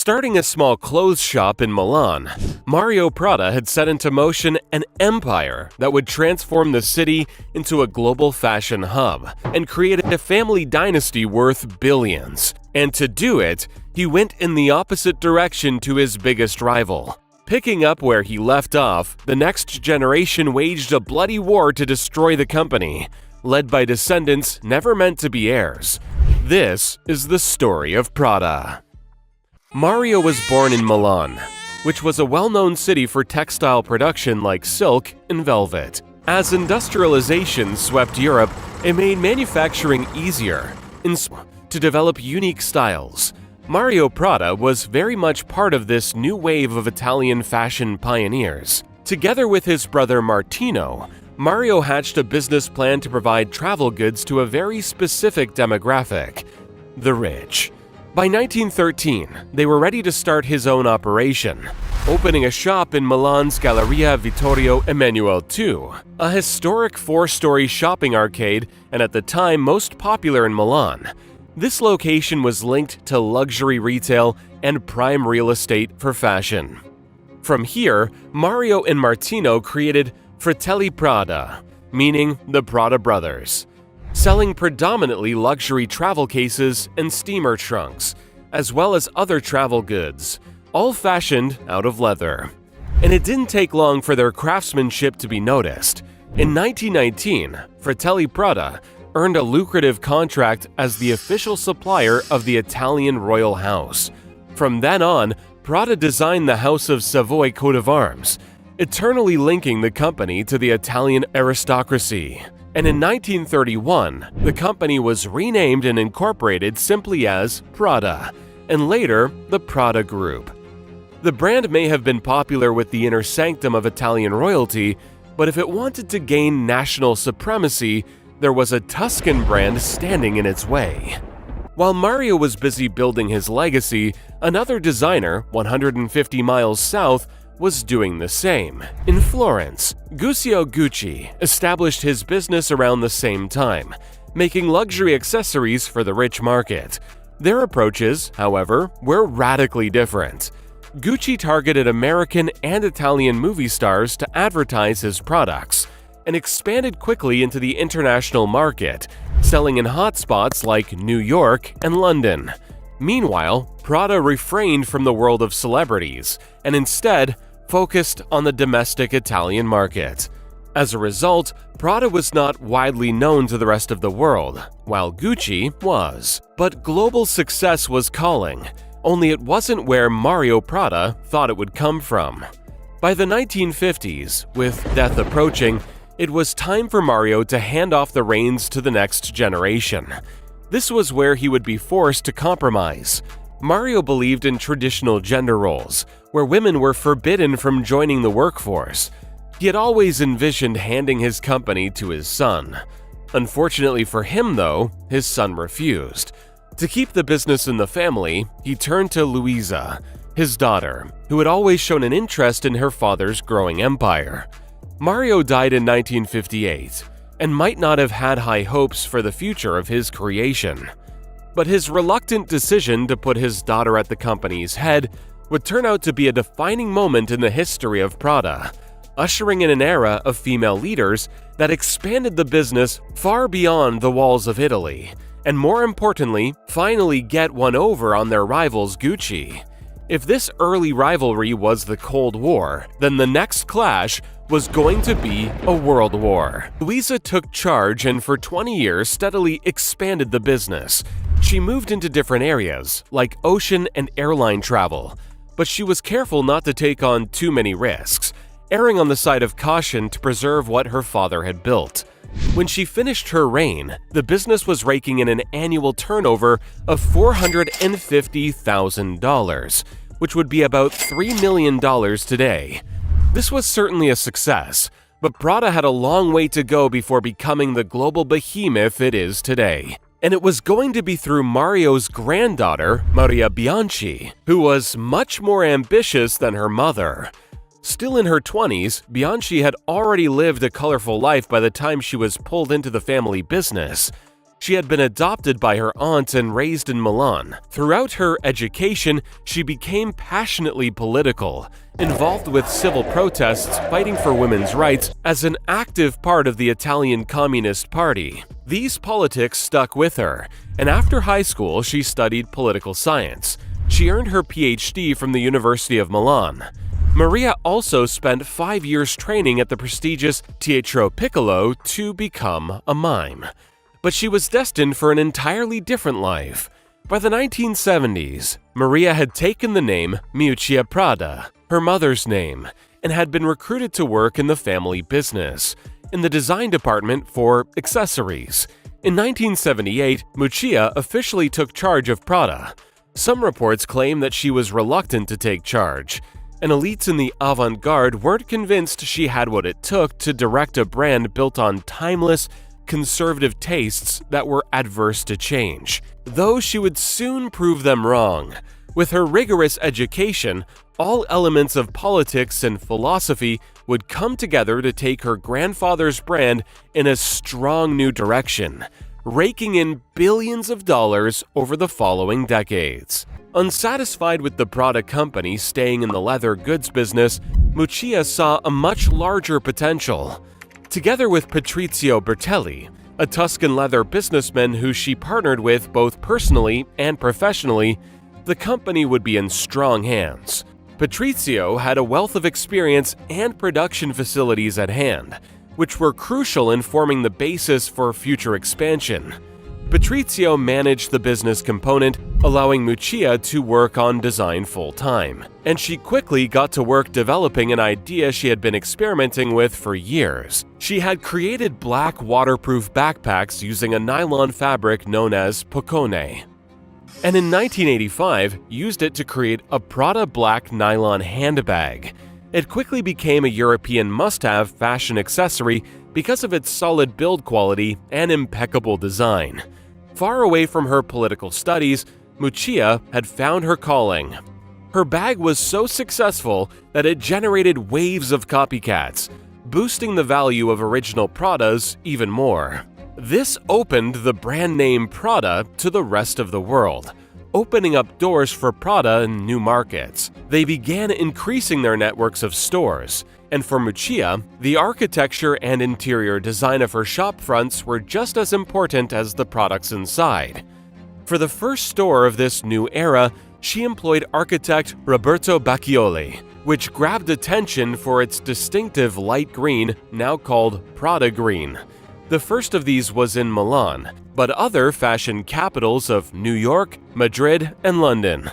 Starting a small clothes shop in Milan, Mario Prada had set into motion an empire that would transform the city into a global fashion hub and create a family dynasty worth billions. And to do it, he went in the opposite direction to his biggest rival. Picking up where he left off, the next generation waged a bloody war to destroy the company, led by descendants never meant to be heirs. This is the story of Prada. Mario was born in Milan, which was a well-known city for textile production like silk and velvet. As industrialization swept Europe, it made manufacturing easier to develop unique styles. Mario Prada was very much part of this new wave of Italian fashion pioneers. Together with his brother Martino, Mario hatched a business plan to provide travel goods to a very specific demographic: the rich. By 1913, they were ready to start his own operation, opening a shop in Milan's Galleria Vittorio Emanuele II, a historic four-story shopping arcade and at the time most popular in Milan. This location was linked to luxury retail and prime real estate for fashion. From here, Mario and Martino created Fratelli Prada, meaning the Prada brothers, selling predominantly luxury travel cases and steamer trunks, as well as other travel goods, all fashioned out of leather. And it didn't take long for their craftsmanship to be noticed. In 1919, Fratelli Prada earned a lucrative contract as the official supplier of the Italian royal house. From then on, Prada designed the House of Savoy coat of arms, eternally linking the company to the Italian aristocracy. And in 1931, the company was renamed and incorporated simply as Prada, and later the Prada Group. The brand may have been popular with the inner sanctum of Italian royalty, but if it wanted to gain national supremacy, there was a Tuscan brand standing in its way. While Mario was busy building his legacy, another designer, 150 miles south, was doing the same. In Florence, Gucci established his business around the same time, making luxury accessories for the rich market. Their approaches, however, were radically different. Gucci targeted American and Italian movie stars to advertise his products, and expanded quickly into the international market, selling in hotspots like New York and London. Meanwhile, Prada refrained from the world of celebrities and instead focused on the domestic Italian market. As a result, Prada was not widely known to the rest of the world, while Gucci was. But global success was calling, only it wasn't where Mario Prada thought it would come from. By the 1950s, with death approaching, it was time for Mario to hand off the reins to the next generation. This was where he would be forced to compromise. Mario believed in traditional gender roles, where women were forbidden from joining the workforce. He had always envisioned handing his company to his son. Unfortunately for him, though, his son refused. To keep the business in the family, he turned to Luisa, his daughter, who had always shown an interest in her father's growing empire. Mario died in 1958 and might not have had high hopes for the future of his creation. But his reluctant decision to put his daughter at the company's head would turn out to be a defining moment in the history of Prada, ushering in an era of female leaders that expanded the business far beyond the walls of Italy, and more importantly, finally get one over on their rivals Gucci. If this early rivalry was the Cold War, then the next clash was going to be a world war. Luisa took charge and for 20 years steadily expanded the business. She moved into different areas, like ocean and airline travel, but she was careful not to take on too many risks, erring on the side of caution to preserve what her father had built. When she finished her reign, the business was raking in an annual turnover of $450,000, which would be about $3 million today. This was certainly a success, but Prada had a long way to go before becoming the global behemoth it is today. And it was going to be through Mario's granddaughter, Maria Bianchi, who was much more ambitious than her mother. Still in her 20s, Bianchi had already lived a colorful life by the time she was pulled into the family business. She had been adopted by her aunt and raised in Milan. Throughout her education, she became passionately political, involved with civil protests fighting for women's rights as an active part of the Italian Communist Party. These politics stuck with her, and after high school she studied political science. She earned her PhD from the University of Milan. Maria also spent 5 years training at the prestigious Teatro Piccolo to become a mime. But she was destined for an entirely different life. By the 1970s, Maria had taken the name Miuccia Prada, her mother's name, and had been recruited to work in the family business, in the design department for accessories. In 1978, Miuccia officially took charge of Prada. Some reports claim that she was reluctant to take charge, and elites in the avant-garde weren't convinced she had what it took to direct a brand built on timeless, conservative tastes that were adverse to change. Though she would soon prove them wrong. With her rigorous education, all elements of politics and philosophy would come together to take her grandfather's brand in a strong new direction, raking in billions of dollars over the following decades. Unsatisfied with the Prada company staying in the leather goods business, Miuccia saw a much larger potential. Together with Patrizio Bertelli, a Tuscan leather businessman who she partnered with both personally and professionally, the company would be in strong hands. Patrizio had a wealth of experience and production facilities at hand, which were crucial in forming the basis for future expansion. Patrizio managed the business component, allowing Miuccia to work on design full-time, and she quickly got to work developing an idea she had been experimenting with for years. She had created black waterproof backpacks using a nylon fabric known as pocone, and in 1985 used it to create a Prada black nylon handbag. It quickly became a European must-have fashion accessory because of its solid build quality and impeccable design. Far away from her political studies, Miuccia had found her calling. Her bag was so successful that it generated waves of copycats, boosting the value of original Pradas even more. This opened the brand name Prada to the rest of the world, opening up doors for Prada in new markets. They began increasing their networks of stores, and for Miuccia, the architecture and interior design of her shop fronts were just as important as the products inside. For the first store of this new era, she employed architect Roberto Bacchioli, which grabbed attention for its distinctive light green, now called Prada green. The first of these was in Milan, but other fashion capitals of New York, Madrid, and London.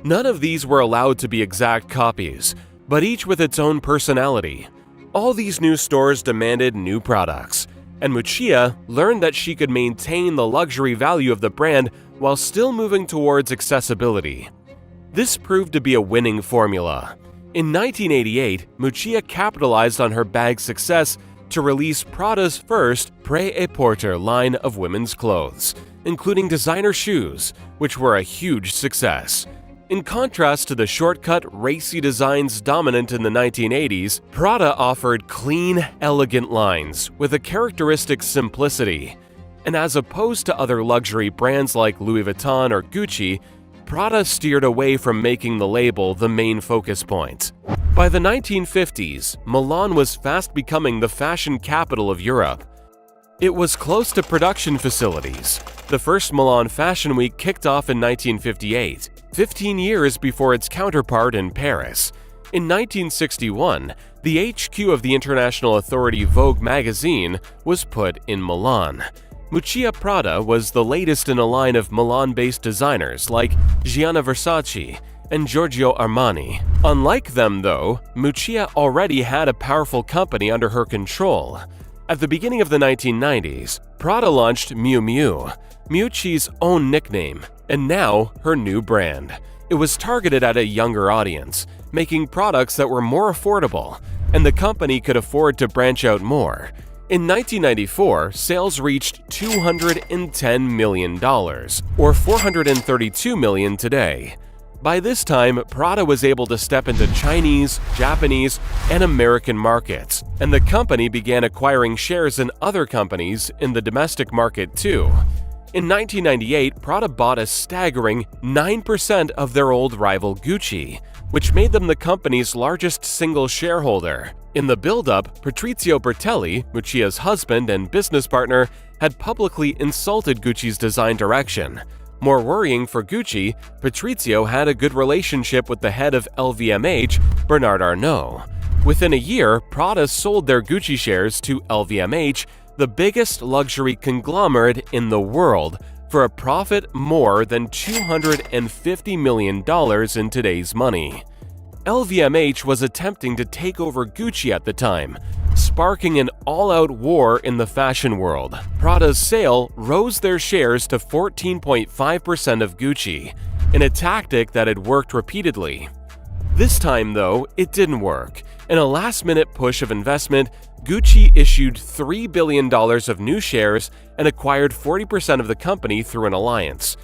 None of these were allowed to be exact copies, but each with its own personality. All these new stores demanded new products, and Miuccia learned that she could maintain the luxury value of the brand while still moving towards accessibility. This proved to be a winning formula. In 1988, Miuccia capitalized on her bag's success to release Prada's first prêt-à-porter line of women's clothes, including designer shoes, which were a huge success. In contrast to the shortcut, racy designs dominant in the 1980s, Prada offered clean, elegant lines with a characteristic simplicity. And as opposed to other luxury brands like Louis Vuitton or Gucci, Prada steered away from making the label the main focus point. By the 1950s, Milan was fast becoming the fashion capital of Europe. It was close to production facilities. The first Milan Fashion Week kicked off in 1958, 15 years before its counterpart in Paris. In 1961, the HQ of the international authority Vogue magazine was put in Milan. Miuccia Prada was the latest in a line of Milan-based designers like Gianni Versace and Giorgio Armani. Unlike them, though, Miuccia already had a powerful company under her control. At the beginning of the 1990s, Prada launched Miu Miu, Miuccia's own nickname, and now her new brand. It was targeted at a younger audience, making products that were more affordable, and the company could afford to branch out more. In 1994, sales reached $210 million, or $432 million today. By this time, Prada was able to step into Chinese, Japanese, and American markets, and the company began acquiring shares in other companies in the domestic market too. In 1998, Prada bought a staggering 9% of their old rival Gucci, which made them the company's largest single shareholder. In the build-up, Patrizio Bertelli, Miuccia's husband and business partner, had publicly insulted Gucci's design direction. More worrying for Gucci, Patrizio had a good relationship with the head of LVMH, Bernard Arnault. Within a year, Prada sold their Gucci shares to LVMH, the biggest luxury conglomerate in the world, for a profit more than $250 million in today's money. LVMH was attempting to take over Gucci at the time, sparking an all-out war in the fashion world. Prada's sale rose their shares to 14.5% of Gucci, in a tactic that had worked repeatedly. This time, though, it didn't work. In a last-minute push of investment, Gucci issued $3 billion of new shares and acquired 40% of the company through an alliance.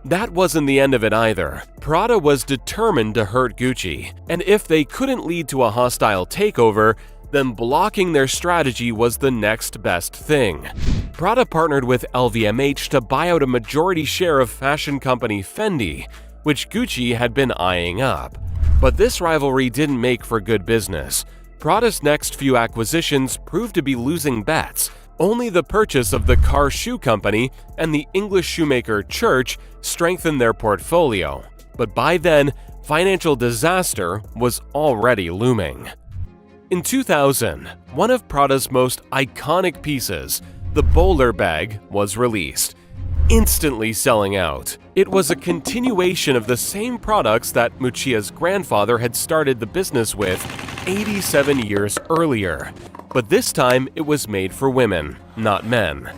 That wasn't the end of it either. Prada was determined to hurt Gucci, and if they couldn't lead to a hostile takeover, then blocking their strategy was the next best thing. Prada partnered with LVMH to buy out a majority share of fashion company Fendi, which Gucci had been eyeing up. But this rivalry didn't make for good business. Prada's next few acquisitions proved to be losing bets. Only the purchase of the car shoe company and the English shoemaker Church strengthened their portfolio. But by then, financial disaster was already looming. In 2000, one of Prada's most iconic pieces, the bowler bag, was released, instantly selling out. It was a continuation of the same products that Miuccia's grandfather had started the business with 87 years earlier, but this time it was made for women, not men.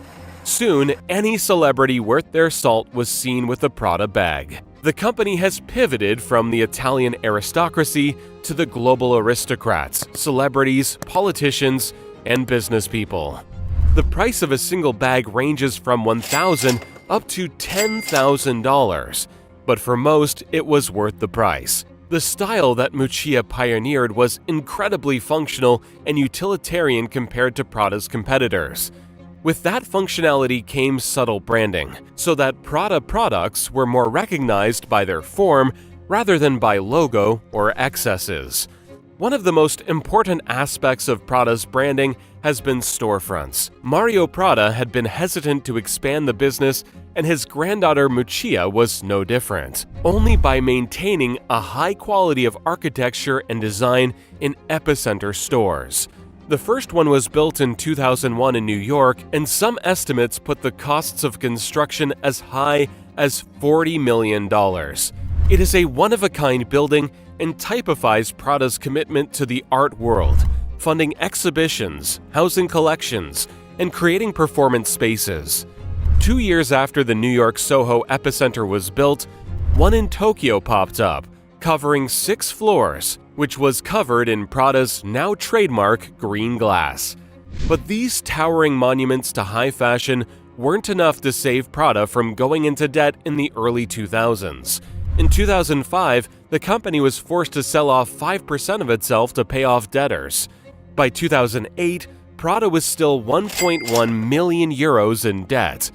Soon, any celebrity worth their salt was seen with the Prada bag. The company has pivoted from the Italian aristocracy to the global aristocrats, celebrities, politicians, and business people. The price of a single bag ranges from $1,000 up to $10,000, but for most, it was worth the price. The style that Miuccia pioneered was incredibly functional and utilitarian compared to Prada's competitors. With that functionality came subtle branding, so that Prada products were more recognized by their form rather than by logo or excesses. One of the most important aspects of Prada's branding has been storefronts. Mario Prada had been hesitant to expand the business, and his granddaughter Miuccia was no different. Only by maintaining a high quality of architecture and design in epicenter stores. The first one was built in 2001 in New York, and some estimates put the costs of construction as high as $40 million. It is a one-of-a-kind building and typifies Prada's commitment to the art world, funding exhibitions, housing collections, and creating performance spaces. 2 years after the New York Soho epicenter was built, one in Tokyo popped up, covering 6 floors, which was covered in Prada's now trademark green glass. But these towering monuments to high fashion weren't enough to save Prada from going into debt in the early 2000s. In 2005, the company was forced to sell off 5% of itself to pay off debtors. By 2008, Prada was still 1.1 million euros in debt.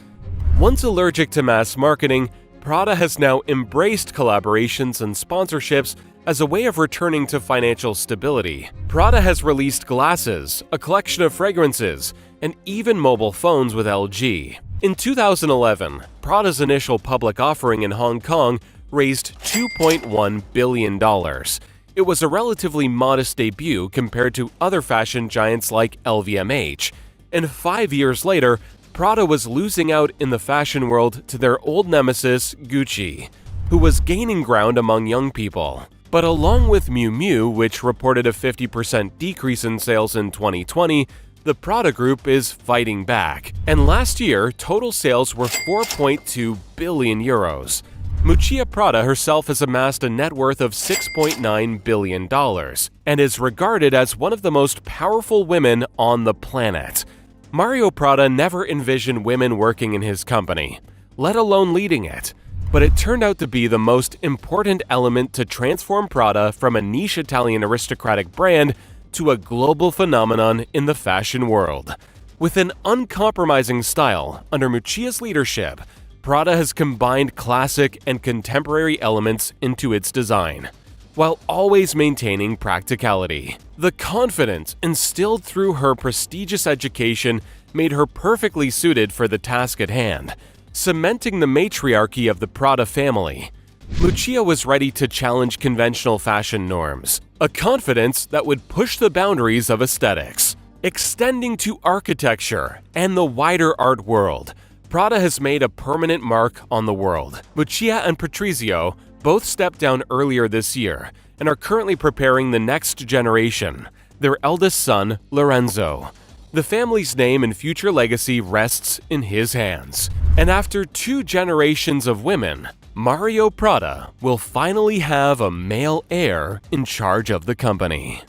Once allergic to mass marketing, Prada has now embraced collaborations and sponsorships as a way of returning to financial stability. Prada has released glasses, a collection of fragrances, and even mobile phones with LG. In 2011, Prada's initial public offering in Hong Kong raised $2.1 billion. It was a relatively modest debut compared to other fashion giants like LVMH, and 5 years later, Prada was losing out in the fashion world to their old nemesis, Gucci, who was gaining ground among young people. But along with Miu Miu, which reported a 50% decrease in sales in 2020, the Prada Group is fighting back, and last year, total sales were 4.2 billion euros. Miuccia Prada herself has amassed a net worth of $6.9 billion and is regarded as one of the most powerful women on the planet. Mario Prada never envisioned women working in his company, let alone leading it, but it turned out to be the most important element to transform Prada from a niche Italian aristocratic brand to a global phenomenon in the fashion world. With an uncompromising style under Miuccia's leadership, Prada has combined classic and contemporary elements into its design, while always maintaining practicality. The confidence instilled through her prestigious education made her perfectly suited for the task at hand, cementing the matriarchy of the Prada family. Miuccia was ready to challenge conventional fashion norms, a confidence that would push the boundaries of aesthetics. Extending to architecture and the wider art world, Prada has made a permanent mark on the world. Miuccia and Patrizio both stepped down earlier this year and are currently preparing the next generation, their eldest son, Lorenzo. The family's name and future legacy rests in his hands. And after 2 generations of women, Mario Prada will finally have a male heir in charge of the company.